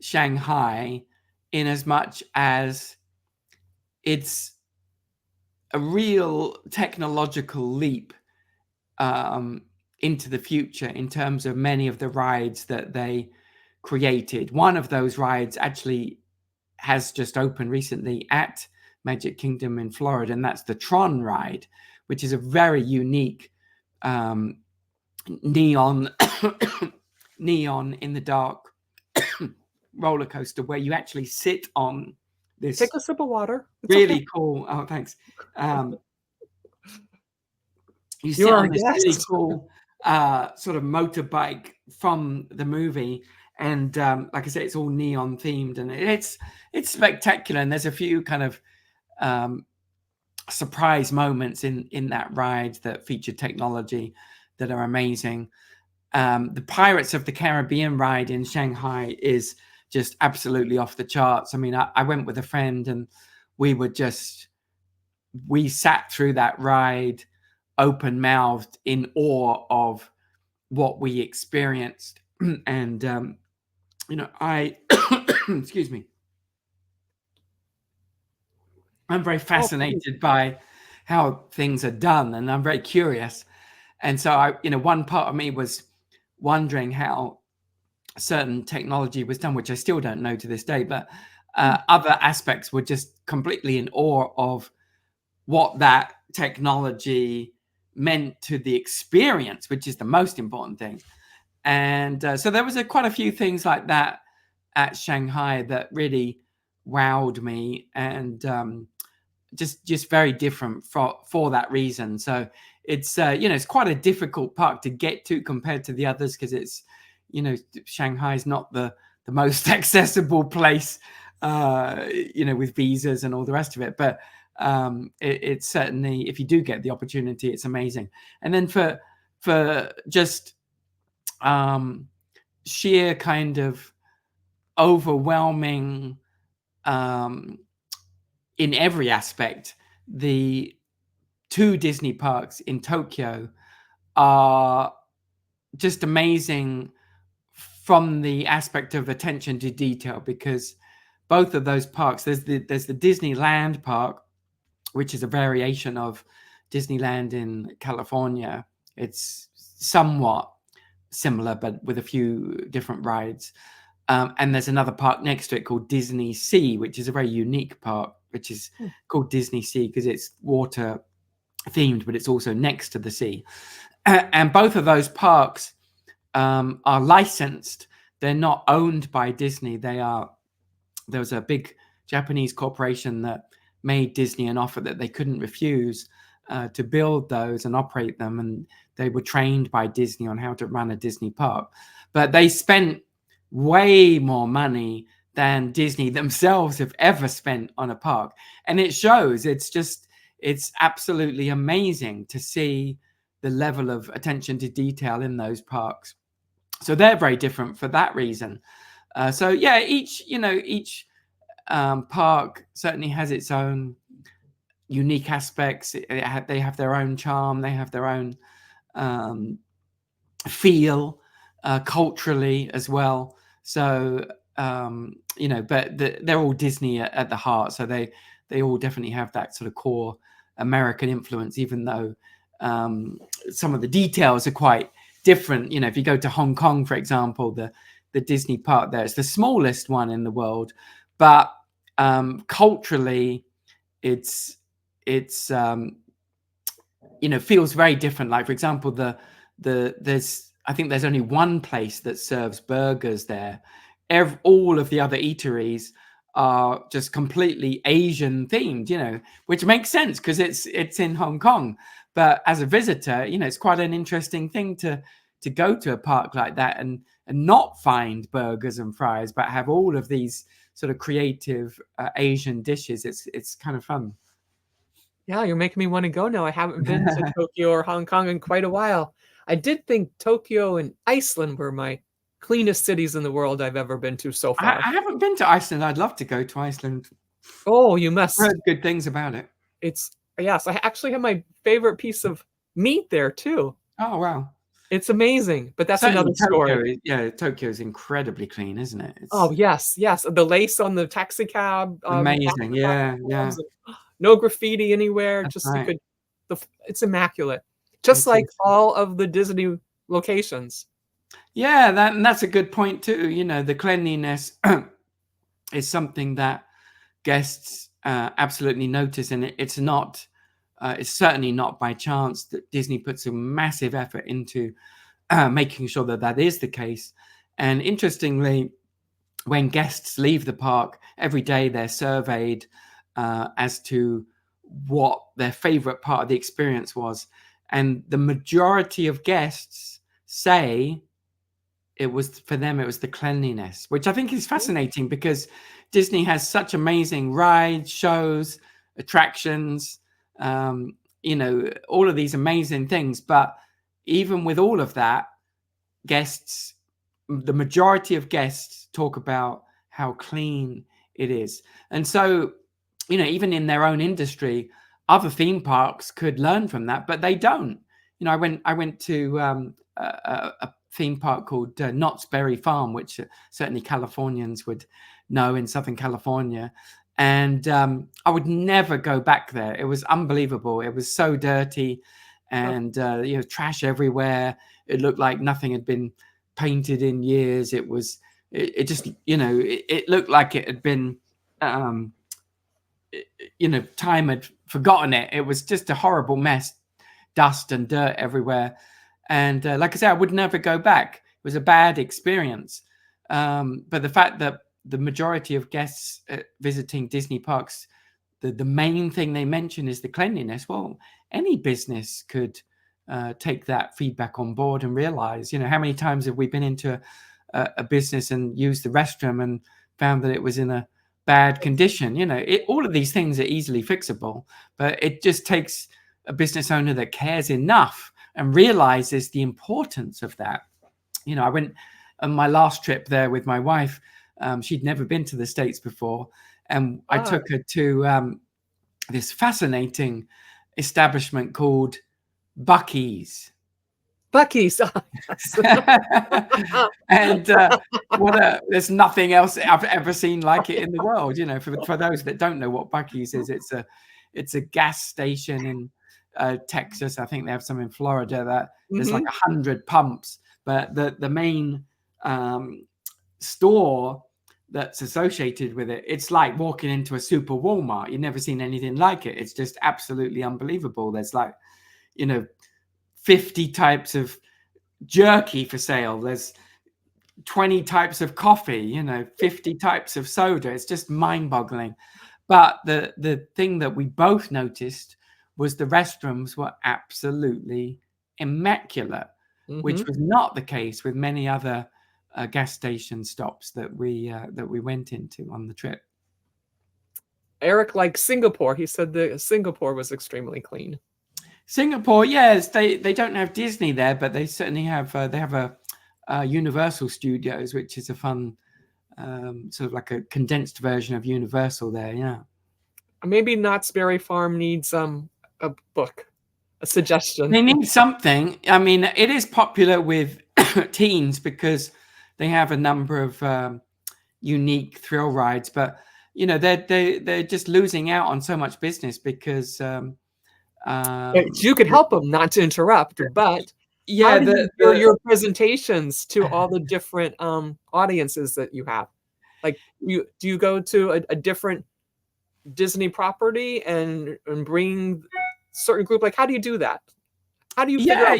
Shanghai in as much as it's a real technological leap um, into the future in terms of many of the rides that they created. One of those rides actually has just opened recently at Magic Kingdom in Florida, and that's the Tron ride, which is a very unique um, neon neon in the dark roller coaster where you actually sit on this Take a sip of water. It's okay. really cool. Oh, thanks. Um, you sit You're our on this really guest. cool sort of motorbike from the movie, and like I said, it's all neon themed, and it's spectacular. And there's a few kind of um, surprise moments in that ride that feature technology that are amazing. The Pirates of the Caribbean ride in Shanghai is just absolutely off the charts. I mean, I went with a friend, and we sat through that ride open mouthed in awe of what we experienced. And I excuse me, I'm very Oh, please. fascinated by how things are done, and I'm very curious. And so one part of me was wondering how certain technology was done, which I still don't know to this day, but Mm. other aspects were just completely in awe of what that technology meant to the experience, which is the most important thing. And so there was quite a few things like that at Shanghai that really wowed me, and just very different for that reason. So it's quite a difficult park to get to compared to the others, because Shanghai is not the most accessible place, with visas and all the rest of it. But it's certainly, if you do get the opportunity, it's amazing. And then for just sheer kind of overwhelming um, in every aspect, the two Disney parks in Tokyo are just amazing from the aspect of attention to detail, because both of those parks, there's the Disneyland park, which is a variation of Disneyland in California. It's somewhat similar, but with a few different rides. And there's another park next to it called Disney Sea, which is a very unique park, which is Hmm. called Disney Sea because it's water themed, but it's also next to the sea. And both of those parks are licensed. They're not owned by Disney. There was a big Japanese corporation that made Disney an offer that they couldn't refuse to build those and operate them. And they were trained by Disney on how to run a Disney park. But they spent way more money than Disney themselves have ever spent on a park. And it shows. It's absolutely amazing to see the level of attention to detail in those parks. So they're very different for that reason. So yeah, each park certainly has its own unique aspects. They have their own charm. They have their own um, feel culturally as well. So but they're all Disney at the heart. So they all definitely have that sort of core American influence, even though some of the details are quite different. If you go to Hong Kong, for example, the Disney park there, it's the smallest one in the world, but culturally, it's feels very different. Like, for example, there's I think there's only one place that serves burgers there. All of the other eateries are just completely Asian themed, which makes sense because it's in Hong Kong. But as a visitor, it's quite an interesting thing to go to a park like that and not find burgers and fries, but have all of these sort of creative Asian dishes. It's kind of fun. Yeah, you're making me want to go now. I haven't been to Tokyo or Hong Kong in quite a while. I did think Tokyo and Iceland were my cleanest cities in the world I've ever been to so far. I haven't been to Iceland. I'd love to go to Iceland. Oh, you I've must. heard good things about it. It's yes, I actually have my favorite piece of meat there too. Oh, wow. It's amazing, but that's Certainly another story. Tokyo is incredibly clean, isn't it? Oh, It's yes, yes. The lace on the taxi cab, amazing. Yeah, yeah. platforms, no graffiti anywhere. That's Just you right. could, it's immaculate. Just It like is. all of the Disney locations. Yeah, that's a good point too. The cleanliness is something that guests absolutely notice, and it's certainly not by chance that Disney puts a massive effort into making sure that that is the case. And interestingly, when guests leave the park every day, they're surveyed as to what their favorite part of the experience was, and the majority of guests say it was the cleanliness, which I think is fascinating because Disney has such amazing rides, shows, attractions, all of these amazing things. But even with all of that, the majority of guests talk about how clean it is. And so, even in their own industry, other theme parks could learn from that, but they don't. I went to a theme park called Knott's Berry Farm, which certainly Californians would know in Southern California. And I would never go back there. It was unbelievable. It was so dirty and, trash everywhere. It looked like nothing had been painted in years. It just, it looked like it had been, time had forgotten it. It was just a horrible mess, dust and dirt everywhere. And like I said, I would never go back. It was a bad experience. But the fact that the majority of guests visiting Disney parks, the main thing they mention is the cleanliness. Well, any business could take that feedback on board and realize, how many times have we been into a business and used the restroom and found that it was in a bad condition? All of these things are easily fixable, but it just takes a business owner that cares enough and realizes the importance of that. I went on my last trip there with my wife. She'd never been to the States before. And I took her to this fascinating establishment called Buc-ee's. Buc-ee's. And there's nothing else I've ever seen like it in the world. For those that don't know what Buc-ee's is, it's a gas station in Texas. I think they have some in Florida that there's like 100 pumps, but the main store that's associated with it, it's like walking into a super Walmart. You've never seen anything like it. It's just absolutely unbelievable. There's 50 types of jerky for sale. There's 20 types of coffee, 50 types of soda. It's just mind-boggling. But the thing that we both noticed was the restrooms were absolutely immaculate, which was not the case with many other gas station stops that we went into on the trip. Eric likes Singapore. He said that Singapore was extremely clean. Singapore, yes, they don't have Disney there, but they certainly have a Universal Studios, which is a fun sort of like a condensed version of Universal there. Yeah. Maybe Knott's Berry Farm needs a book, a suggestion. They need something. I mean, it is popular with teens because they have a number of unique thrill rides, but they're just losing out on so much business because you could help them, not to interrupt, but how do you do your presentations to all the different audiences that you have? Like, do you go to a different Disney property and bring certain group? Like, how do you do that? How do you figure out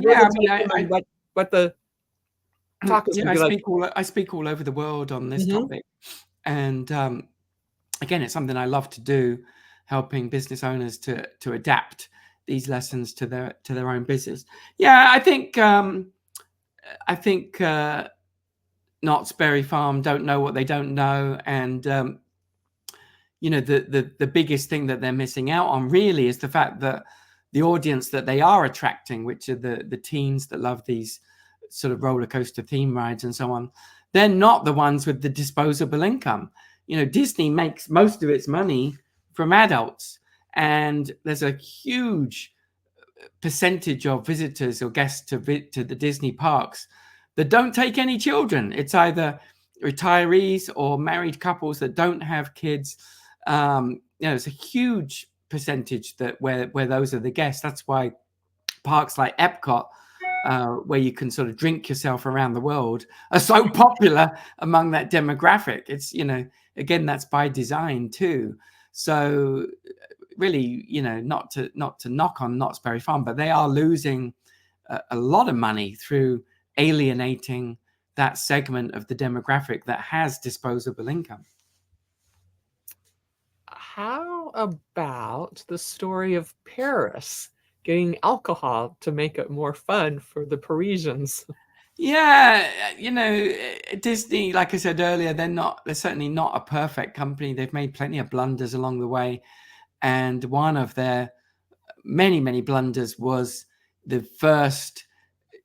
what the talk is going to be like? I speak all over the world on this topic, and again, it's something I love to do, helping business owners to adapt these lessons to their own business. Yeah, I think Knott's Berry Farm don't know what they don't know, and the biggest thing that they're missing out on really is the fact that the audience that they are attracting, which are the teens that love these sort of roller coaster theme rides and so on, they're not the ones with the disposable income. Disney makes most of its money from adults, and there's a huge percentage of visitors or guests to the Disney parks that don't take any children. It's either retirees or married couples that don't have kids. It's a huge percentage that where those are the guests. That's why parks like Epcot, where you can sort of drink yourself around the world, are so popular among that demographic. It's again, that's by design too. So really, not to knock on Knott's Berry Farm, but they are losing a lot of money through alienating that segment of the demographic that has disposable income. How about the story of Paris getting alcohol to make it more fun for the Parisians? Yeah, Disney, like I said earlier, they're certainly not a perfect company. They've made plenty of blunders along the way. And one of their many, many blunders was the first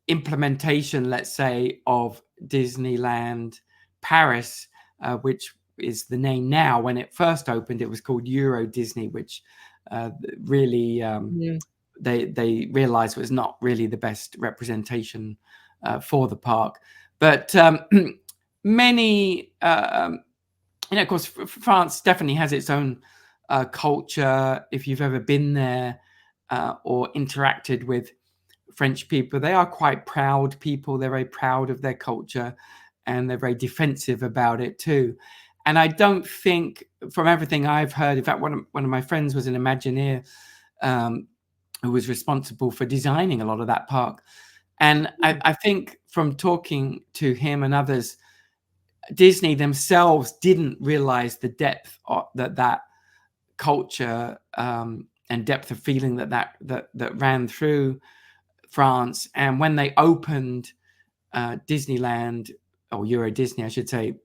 implementation, let's say, of Disneyland Paris, which is the name now. When it first opened, it was called Euro Disney, which really they realized was not really the best representation for the park. But many, of course, France definitely has its own culture. If you've ever been there or interacted with French people, they are quite proud people. They're very proud of their culture, and they're very defensive about it too. And I don't think, from everything I've heard, in fact, one of my friends was an Imagineer who was responsible for designing a lot of that park. And I think from talking to him and others, Disney themselves didn't realize the depth of that culture and depth of feeling that ran through France. And when they opened Disneyland, or Euro Disney, I should say,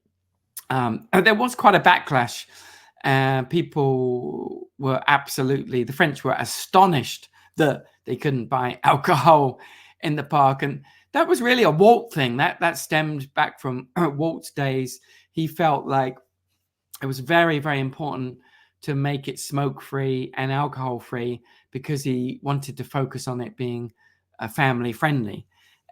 there was quite a backlash. People were the French were astonished that they couldn't buy alcohol in the park. And that was really a Walt thing. That stemmed back from Walt's days. He felt like it was very, very important to make it smoke-free and alcohol-free because he wanted to focus on it being family-friendly.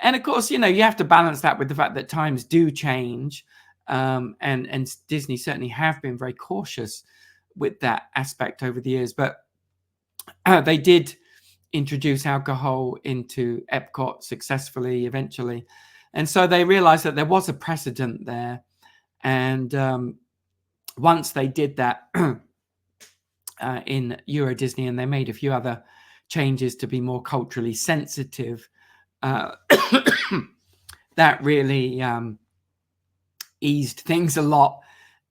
And of course, you have to balance that with the fact that times do change. And Disney certainly have been very cautious with that aspect over the years. But they did introduce alcohol into Epcot successfully eventually. And so they realized that there was a precedent there. And once they did that in Euro Disney, and they made a few other changes to be more culturally sensitive, that really eased things a lot.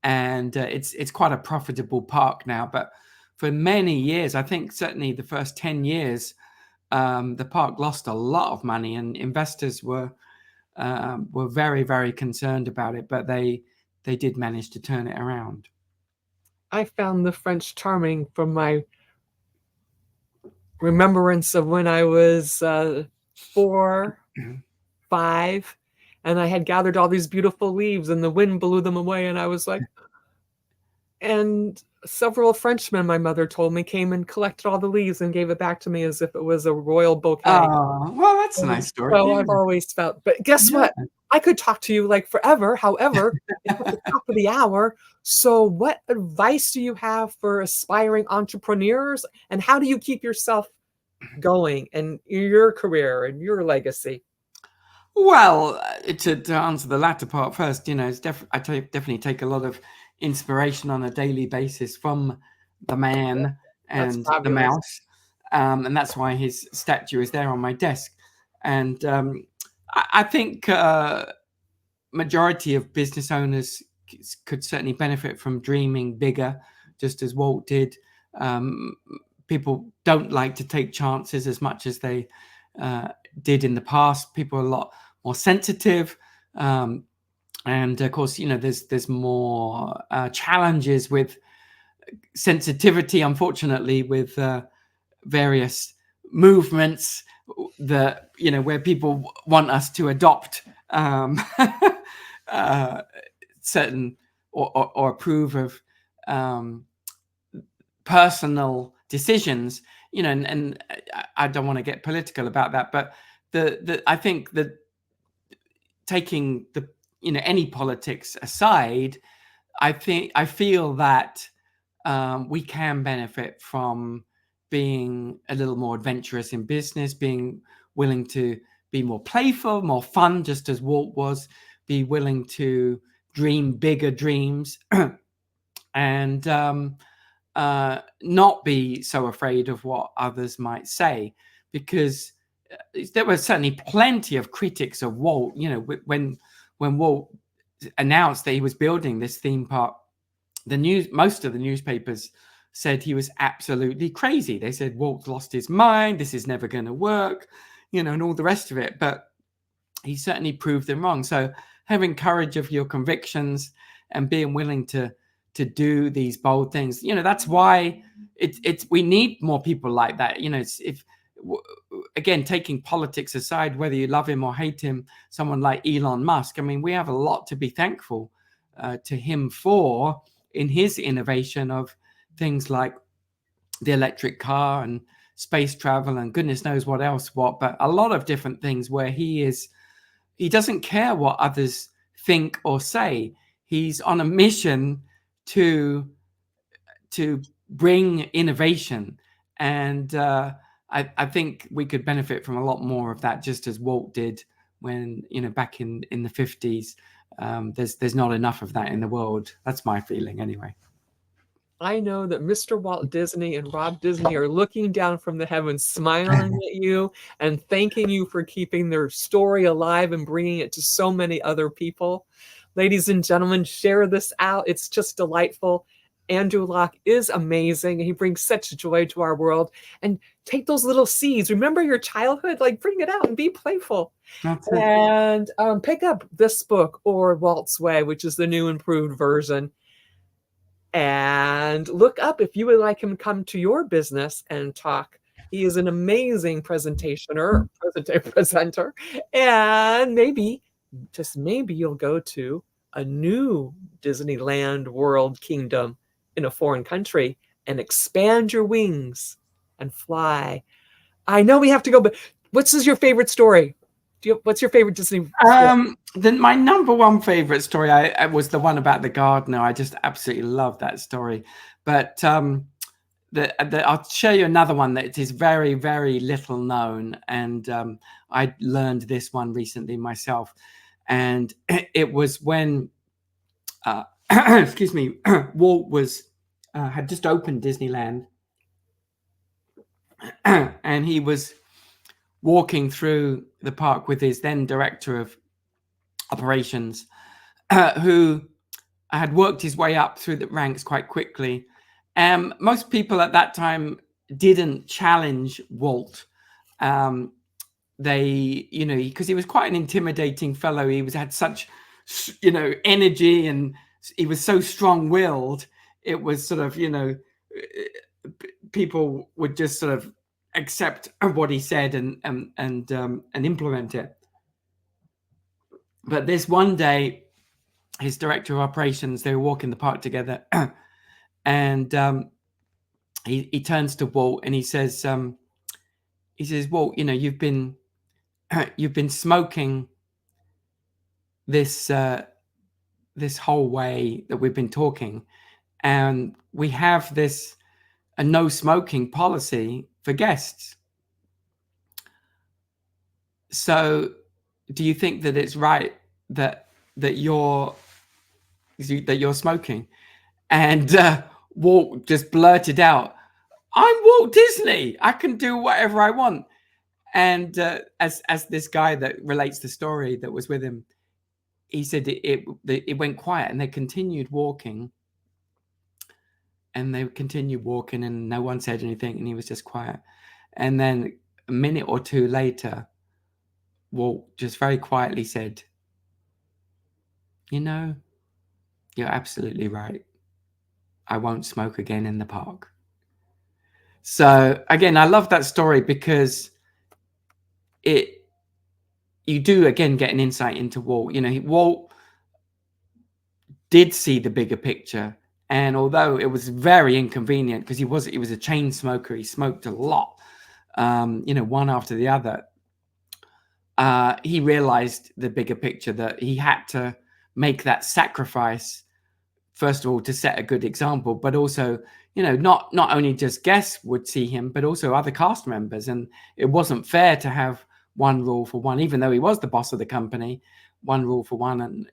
And it's quite a profitable park now. But for many years, I think certainly the first 10 years, the park lost a lot of money, and investors were very, very concerned about it. But they did manage to turn it around. I found the French charming from my remembrance of when I was 4, 5, and I had gathered all these beautiful leaves, and the wind blew them away, and I was like, and several Frenchmen, my mother told me, came and collected all the leaves and gave it back to me as if it was a royal bouquet. Oh, well, that's a nice story. So I've always felt, but guess what? I could talk to you like forever. However, it's at the top of the hour. So what advice do you have for aspiring entrepreneurs, and how do you keep yourself going in your career and your legacy? Well, to answer the latter part first, it's I definitely take a lot of inspiration on a daily basis from the man and the mouse, and that's why his statue is there on my desk. And I think majority of business owners could certainly benefit from dreaming bigger, just as Walt did. People don't like to take chances as much as they did in the past. People are a lot more sensitive. And of course, there's more challenges with sensitivity, unfortunately, with various movements that where people want us to adopt certain or approve of personal decisions, and I don't want to get political about that, but I think that taking the any politics aside, I feel that we can benefit from being a little more adventurous in business, being willing to be more playful, more fun, just as Walt was, be willing to dream bigger dreams, and not be so afraid of what others might say, because there were certainly plenty of critics of Walt. When Walt announced that he was building this theme park, most of the newspapers said he was absolutely crazy. They said Walt lost his mind, this is never going to work, and all the rest of it. But he certainly proved them wrong. So having courage of your convictions and being willing to do these bold things, that's why it's we need more people like that. Again, taking politics aside, whether you love him or hate him, someone like Elon Musk, I mean, we have a lot to be thankful to him for, in his innovation of things like the electric car and space travel and goodness knows what else, but a lot of different things where he doesn't care what others think or say. He's on a mission to bring innovation, and I think we could benefit from a lot more of that, just as Walt did when back in the 50s. There's not enough of that in the world. That's my feeling anyway. I know that Mr. Walt Disney and Rob Disney are looking down from the heavens, smiling at you and thanking you for keeping their story alive and bringing it to so many other people. Ladies and gentlemen, share this out. It's just delightful. Andrew Locke is amazing. He brings such joy to our world. And take those little seeds. Remember your childhood? Like, bring it out and be playful. That's it. And pick up this book or Walt's Way, which is the new improved version. And look up if you would like him to come to your business and talk. He is an amazing presenter, and maybe, just maybe, you'll go to a new Disneyland World Kingdom in a foreign country and expand your wings and fly. I know we have to go, but what's your favorite story? What's your favorite Disney story? My number one favorite story I was the one about the gardener. I just absolutely love that story. But I'll show you another one that is very, very little known, and I learned this one recently myself. And it was when excuse me, Walt had just opened Disneyland, and he was walking through the park with his then director of operations, who had worked his way up through the ranks quite quickly. Most people at that time didn't challenge Walt. They, because he was quite an intimidating fellow. He had such, energy, and he was so strong-willed. It was sort of, people would just sort of accept what he said and implement it. But this one day, his director of operations, they were walking the park together, and he turns to Walt and he says, Walt, you've been smoking this whole way that we've been talking, and we have a no smoking policy for guests. So do you think that it's right that you're smoking? And Walt just blurted out, "I'm Walt Disney. I can do whatever I want." And as this guy that relates the story that was with him, he said it went quiet, and they continued walking. And they continued walking, and no one said anything, and he was just quiet. And then a minute or two later, Walt just very quietly said, "You know, you're absolutely right. I won't smoke again in the park." So again, I love that story because you do again get an insight into Walt. You know, Walt did see the bigger picture, and although it was very inconvenient because he was a chain smoker, he smoked a lot, one after the other. He realized the bigger picture, that he had to make that sacrifice, first of all, to set a good example, but also, not only just guests would see him, but also other cast members. And it wasn't fair to have one rule for one, even though he was the boss of the company, one rule for one and,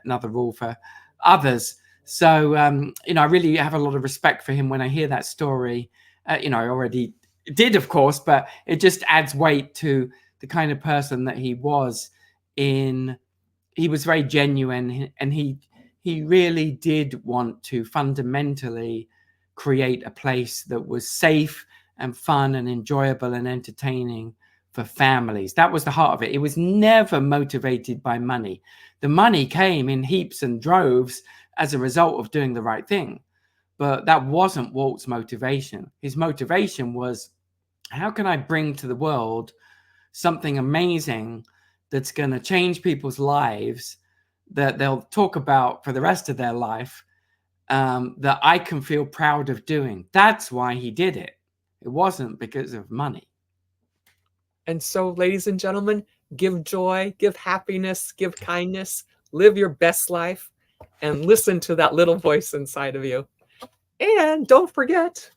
another rule for others. So, I really have a lot of respect for him when I hear that story. I already did, of course, but it just adds weight to the kind of person that he was. He was very genuine, and he really did want to fundamentally create a place that was safe and fun and enjoyable and entertaining for families. That was the heart of it. It was never motivated by money. The money came in heaps and droves as a result of doing the right thing. But that wasn't Walt's motivation. His motivation was, how can I bring to the world something amazing that's going to change people's lives, that they'll talk about for the rest of their life, that I can feel proud of doing. That's why he did it. It wasn't because of money. And so, ladies and gentlemen, give joy, give happiness, give kindness, live your best life, and listen to that little voice inside of you. And don't forget,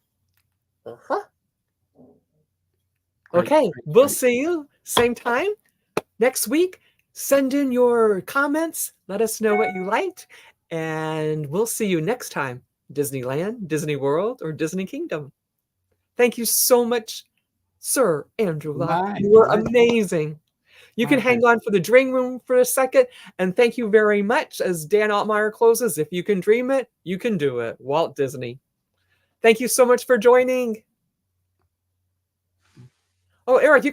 okay, we'll see you same time next week. Send in your comments. Let us know what you liked. And we'll see you next time. Disneyland, Disney World, or Disney Kingdom. Thank you so much, Sir Andrew Locke. You were amazing. You can hang on for the dream room for a second. And thank you very much. As Dan Altmeyer closes, if you can dream it, you can do it. Walt Disney. Thank you so much for joining. Oh, Eric, you